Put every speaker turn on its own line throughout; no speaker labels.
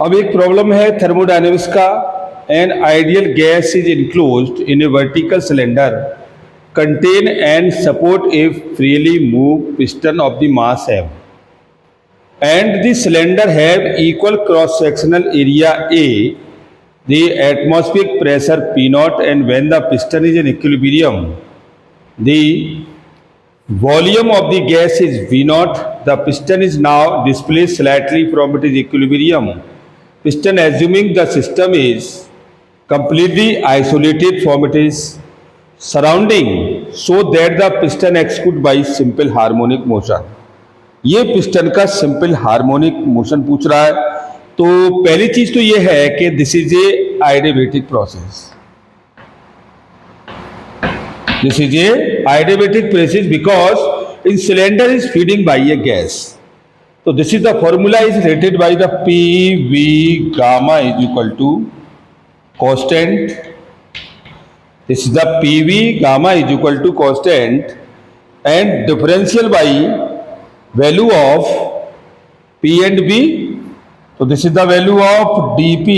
अब एक प्रॉब्लम है थर्मोडायनेमिक्स का। An ideal gas is enclosed in A vertical cylinder contain and support a freely moved piston of the mass m, and the cylinder have equal cross sectional area A, the atmospheric pressure P naught, and when the piston is in equilibrium, the volume of the gas is V naught. The piston is now displaced slightly from its equilibrium piston, assuming the system is completely isolated from its surrounding so that the piston execute by simple harmonic motion। ये piston का simple harmonic motion पूछ रहा है। तो पहली चीज तो ये है कि this is a adiabatic process. This is a adiabatic process because in cylinder is feeding by a gas. तो this is the formula is rated by the P V gamma is equal to constant. This is the PV gamma is equal to constant and differential by value of P and V. So this is the value of dP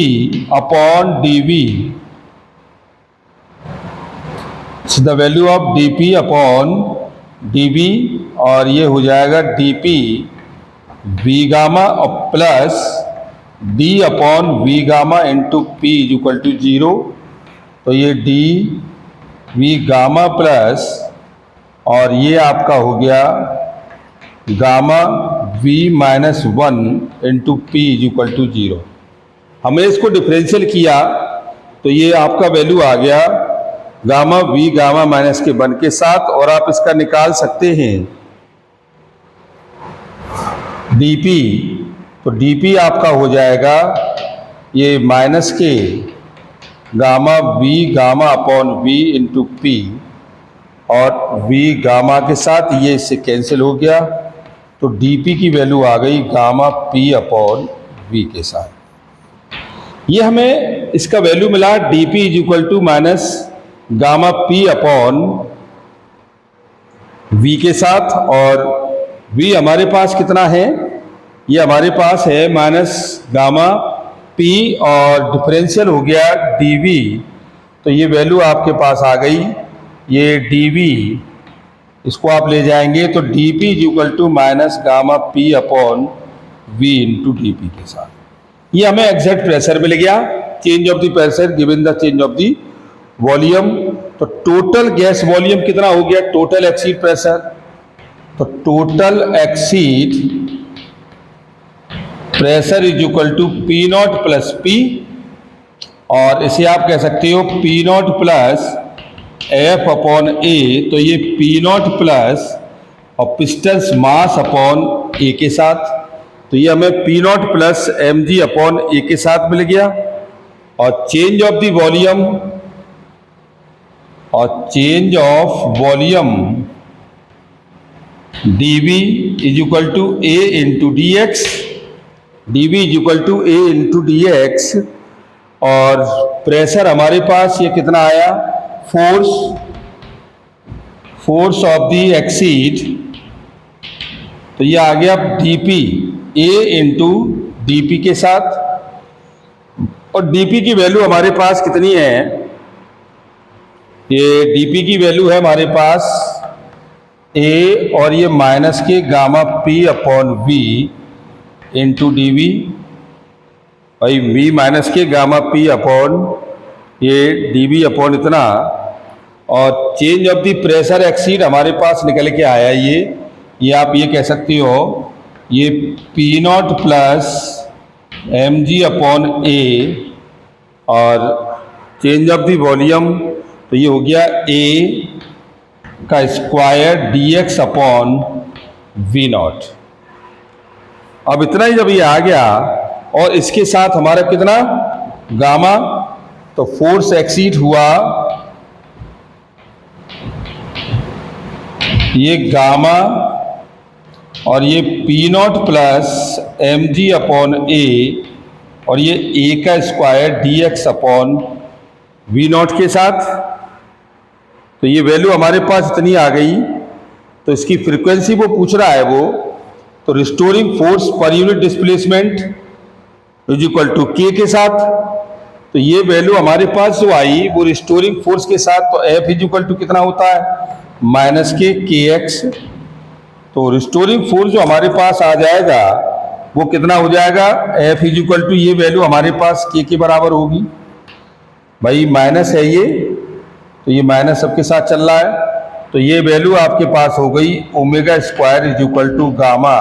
upon dV. This is the value of dP upon dV और ये हो जाएगा dP V gamma plus D upon V gamma into P is equal to 0। तो ये D we gamma plus और ये आपका हो गया gamma V minus 1 into P is equal to 0। हमने इसको डिफरेंशियल किया तो ये आपका वैल्यू आ गया गामा वी गामा माइनस के 1 के साथ, और आप इसका निकाल सकते हैं डीपी। तो डीपी आपका हो जाएगा ये minus K gamma V gamma upon V into P, और वी गामा के साथ ये इससे कैंसिल हो गया। तो डीपी की वैल्यू आ गई गामा पी अपॉन वी के साथ। ये हमें इसका वैल्यू मिला dP is equal to minus gamma P upon V के साथ, और वी हमारे पास कितना है, ये हमारे पास है माइनस गामा P और डिफरेंशियल हो गया dV। तो ये वैल्यू आपके पास आ गई, ये dV इसको आप ले जाएंगे तो dP is equal to minus gamma P upon V into dP के साथ। ये हमें एग्जैक्ट प्रेशर मिल गया, change of the pressure given the change of the volume. तो टोटल गैस वॉल्यूम कितना हो गया, टोटल एक्सीड प्रेशर। तो total exceed pressure is equal to P naught plus P, और इसे आप कह सकते हो P naught plus F upon A. तो ये पी नॉट प्लस और पिस्टन्स मास अपॉन ए के साथ, तो ये हमें P naught plus M G upon A के साथ मिल गया। और चेंज ऑफ द वॉल्यूम, और change of volume D V is equal to A into D X. dV is equal to A into D X, और pressure हमारे पास ये कितना आया, फोर्स ऑफ द एक्सीड। तो ये आ गया dP A इंटू dP के साथ, और dP की वैल्यू हमारे पास कितनी है, ये dP की वैल्यू है हमारे पास A और ये minus K gamma P upon V into D V, भाई V minus K gamma P upon ये डी वी अपॉन इतना, और change of the pressure exceed हमारे पास निकल के आया ये आप ये कह सकते हो ये P naught plus M G upon A, और चेंज ऑफ द वॉल्यूम तो ये हो गया ए का square D X upon V nought. अब इतना ही जब ये आ गया, और इसके साथ हमारा कितना गामा, तो फोर्स एक्सीड हुआ ये गामा और ये P naught plus M G upon A, और ये ए का square D X upon V naught के साथ। तो ये वैल्यू हमारे पास इतनी आ गई। तो इसकी फ्रीक्वेंसी वो पूछ रहा है वो, तो restoring force per unit displacement is equal to K के साथ। तो ये वैल्यू हमारे पास जो आई वो रिस्टोरिंग फोर्स के साथ, तो एफ इज इक्वल टू कितना होता है माइनस के एक्स। तो रिस्टोरिंग फोर्स जो हमारे पास आ जाएगा वो कितना हो जाएगा, एफ इज इक्वल टू ये वैल्यू हमारे पास के बराबर होगी। भाई माइनस है ये, तो ये माइनस सबके साथ चल रहा है, तो ये वैल्यू आपके पास हो गई omega square is equal to gamma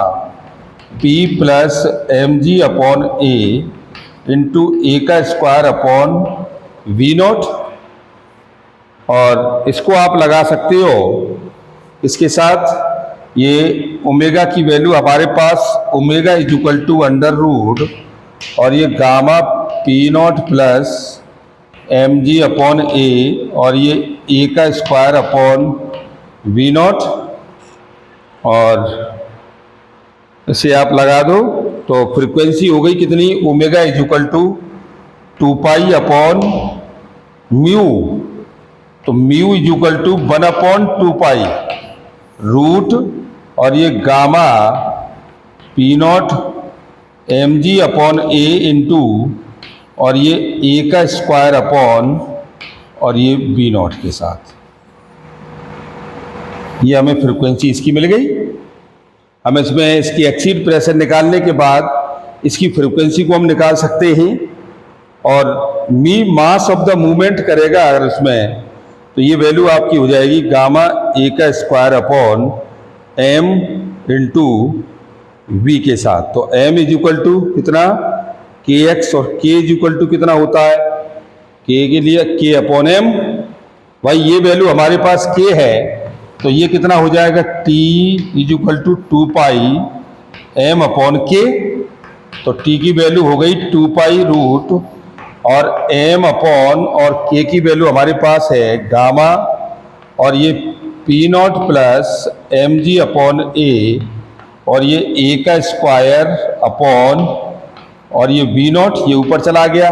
P plus M G upon A into A का स्क्वायर अपॉन वी नॉट। और इसको आप लगा सकते हो इसके साथ, ये ओमेगा की वैल्यू हमारे पास omega is equal to under root और ये gamma P naught plus M G upon A और ये ए का स्क्वायर अपॉन वी नॉट, और इसे आप लगा दो तो फ्रीक्वेंसी हो गई कितनी, omega is equal to 2 pi upon mu. तो mu is equal to 1 upon 2 pi root और ये gamma P naught M G upon A into और ये ए का स्क्वायर अपॉन और ये बी नॉट के साथ। ये हमें फ्रीक्वेंसी इसकी मिल गई। हम इसमें इसकी एक्सीड प्रेशर निकालने के बाद इसकी फ्रीक्वेंसी को हम निकाल सकते हैं, और मी मास ऑफ द मूवमेंट करेगा अगर इसमें, तो ये वैल्यू आपकी हो जाएगी गामा ए का square upon M into V के साथ। तो एम इज इक्वल टू कितना के एक्स और के इज इक्वल टू कितना होता है, के के लिए के अपॉन एम। भाई ये वैल्यू हमारे पास के है, तो ये कितना हो जाएगा T is equal to 2 pi M upon K. तो टी की वैल्यू हो गई 2 पाई रूट और एम अपॉन और के की वैल्यू हमारे पास है गामा और ये P naught plus M G upon A और ये ए का स्क्वायर अपॉन और ये वी नॉट ये ऊपर चला गया।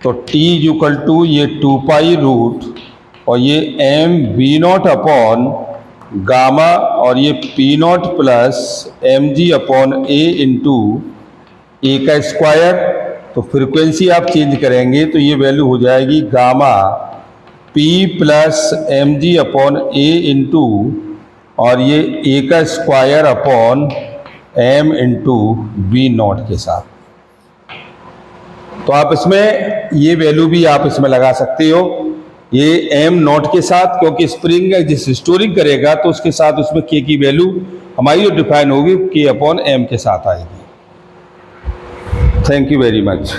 तो टी इज इक्वल टू ये 2 पाई रूट और ये M V naught upon gamma और ये P naught plus M G upon A into A का स्क्वायर। तो फ्रीक्वेंसी आप चेंज करेंगे तो ये वैल्यू हो जाएगी gamma P plus M G upon A into और ये ए का square upon M into V naught के साथ। तो आप इसमें ये वैल्यू भी आप इसमें लगा सकते हो, ये एम नॉट के साथ, क्योंकि स्प्रिंग जिस स्टोरिंग करेगा तो उसके साथ उसमें के की वैल्यू हमारी जो डिफाइन होगी के अपॉन एम के साथ आएगी। Thank you very much.